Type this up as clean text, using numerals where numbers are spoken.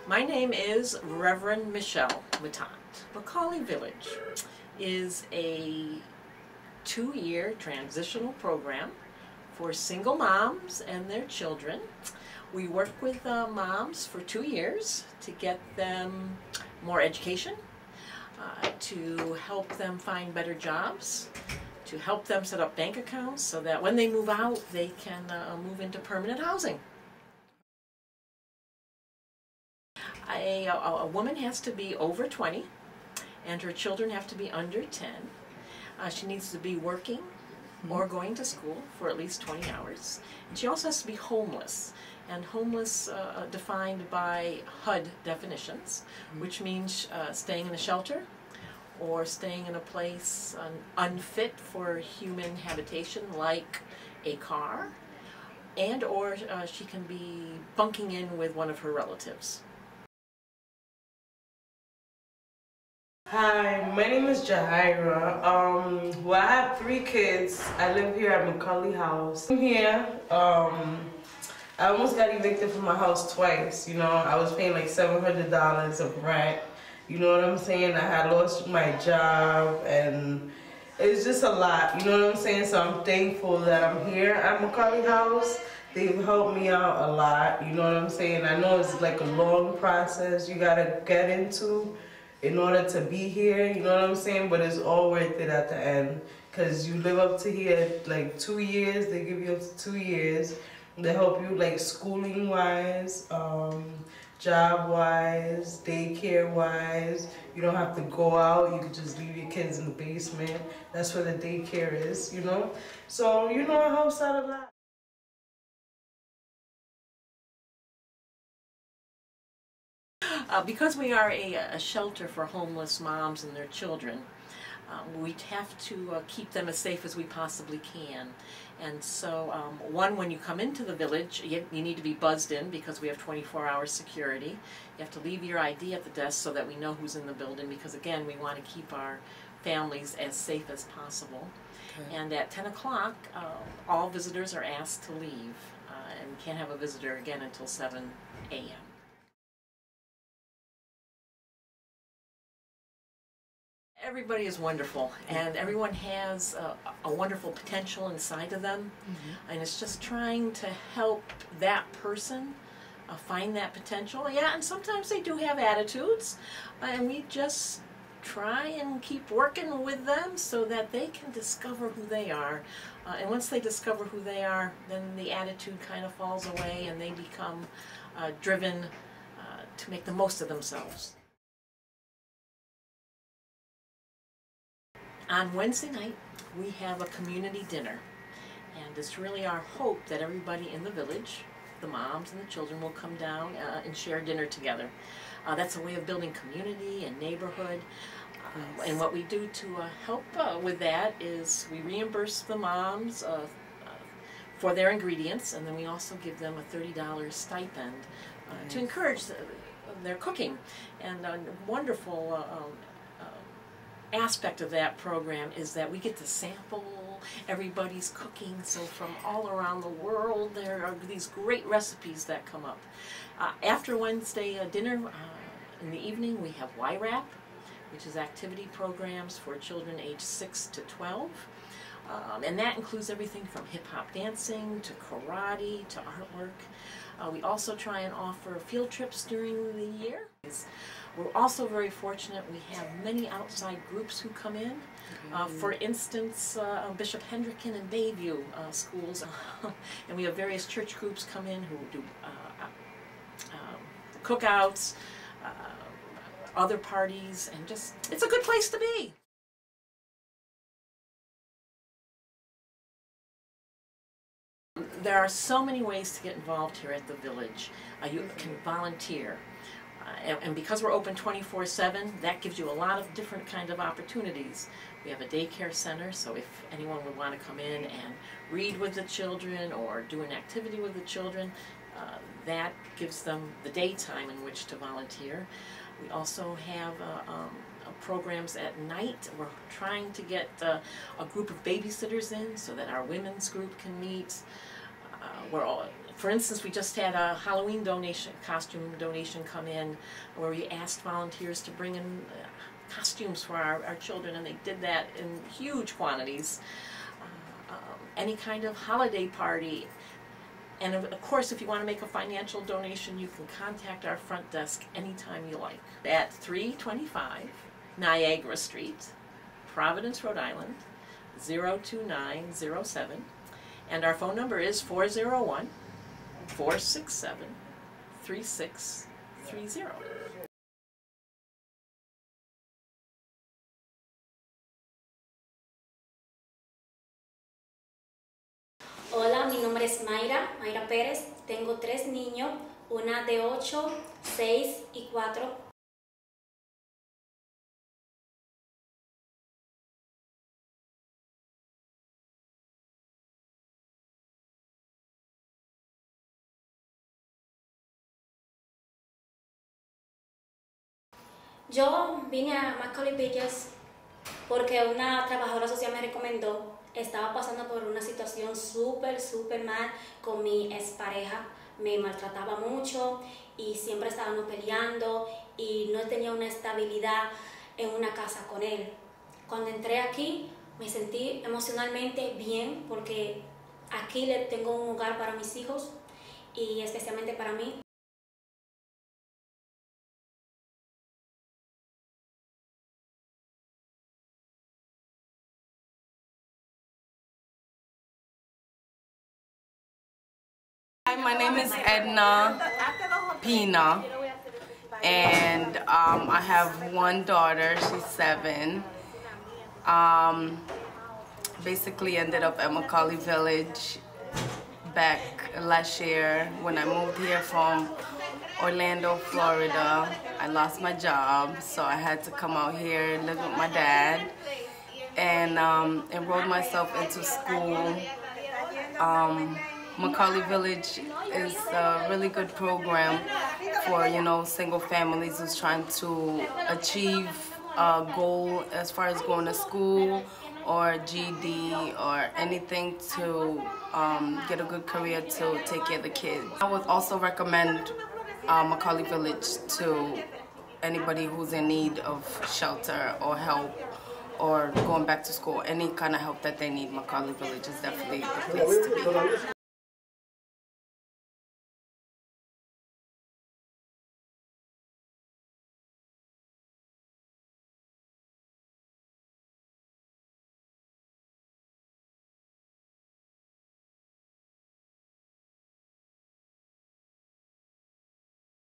My name is Reverend Michelle Matant. McAuley Village is a 2-year transitional program for single moms and their children. We work with moms for 2 years to get them more education, to help them find better jobs, to help them set up bank accounts so that when they move out they can move into permanent housing. A woman has to be over 20 and her children have to be under 10. She needs to be working or going to school for at least 20 hours. And she also has to be homeless. And homeless defined by HUD definitions, which means staying in a shelter or staying in a place unfit for human habitation like a car, and or she can be bunking in with one of her relatives. Hi, my name is Jahira. Well, I have 3 kids. I live here at McAuley House. I'm here. I almost got evicted from my house twice. You know, I was paying like $700 of rent. You know what I'm saying? I had lost my job and it's just a lot. You know what I'm saying? So I'm thankful that I'm here at McAuley House. They've helped me out a lot. You know what I'm saying? I know it's like a long process you gotta get into in order to be here, you know what I'm saying? But it's all worth it at the end. Because you live up to here like 2 years, they give you up to 2 years. They help you like schooling wise, job wise, daycare wise. You don't have to go out, you can just leave your kids in the basement. That's where the daycare is, you know? So, you know, it helps out a lot. Because we are a shelter for homeless moms and their children, we have to keep them as safe as we possibly can. And so, when you come into the village, you need to be buzzed in because we have 24-hour security. You have to leave your ID at the desk so that we know who's in the building because, again, we want to keep our families as safe as possible. Okay. And at 10 o'clock, all visitors are asked to leave, and we can't have a visitor again until 7 a.m. Everybody is wonderful, and everyone has a wonderful potential inside of them, and it's just trying to help that person find that potential. Yeah, and sometimes they do have attitudes, and we just try and keep working with them so that they can discover who they are. And once they discover who they are, then the attitude kind of falls away, and they become driven to make the most of themselves. On Wednesday night, we have a community dinner, and it's really our hope that everybody in the village, the moms and the children, will come down and share dinner together. That's a way of building community and neighborhood, and what we do to help with that is we reimburse the moms for their ingredients, and then we also give them a $30 stipend to encourage their cooking. And a wonderful aspect of that program is that we get to sample everybody's cooking. So from all around the world there are these great recipes that come up. After Wednesday dinner, in the evening we have YRAP, which is activity programs for children aged 6 to 12. And that includes everything from hip-hop dancing to karate to artwork. We also try and offer field trips during the year. We're also very fortunate we have many outside groups who come in. For instance, Bishop Hendricken and Bayview schools, and we have various church groups come in who do cookouts, other parties, and just, it's a good place to be. There are so many ways to get involved here at the village. You can volunteer. And because we're open 24/7, that gives you a lot of different kind of opportunities. We have a daycare center, so if anyone would want to come in and read with the children or do an activity with the children, that gives them the daytime in which to volunteer. We also have programs at night. We're trying to get a group of babysitters in so that our women's group can meet. we're all, for instance, we just had a Halloween costume donation come in, where we asked volunteers to bring in costumes for our children, and they did that in huge quantities. Any kind of holiday party. And of course, if you want to make a financial donation, you can contact our front desk anytime you like at 325 Niagara Street, Providence, Rhode Island, 02907. And our phone number is 401-467-3630. Hola, mi nombre es Mayra Pérez. Tengo 3 niños, una de 8, 6 y 4. Yo vine a McAuley porque una trabajadora social me recomendó. Estaba pasando por una situación súper mal con mi expareja. Me maltrataba mucho y siempre estábamos peleando y no tenía una estabilidad en una casa con él. Cuando entré aquí me sentí emocionalmente bien porque aquí le tengo un hogar para mis hijos y especialmente para mí. Hi, my name is Edna Pina, and I have one daughter. She's 7. Basically ended up at McAuley Village back last year when I moved here from Orlando, Florida. I lost my job, so I had to come out here and live with my dad, and enrolled myself into school. McAuley Village is a really good program for, single families who's trying to achieve a goal as far as going to school or GED or anything to get a good career to take care of the kids. I would also recommend McAuley Village to anybody who's in need of shelter or help or going back to school. Any kind of help that they need, McAuley Village is definitely the place to be.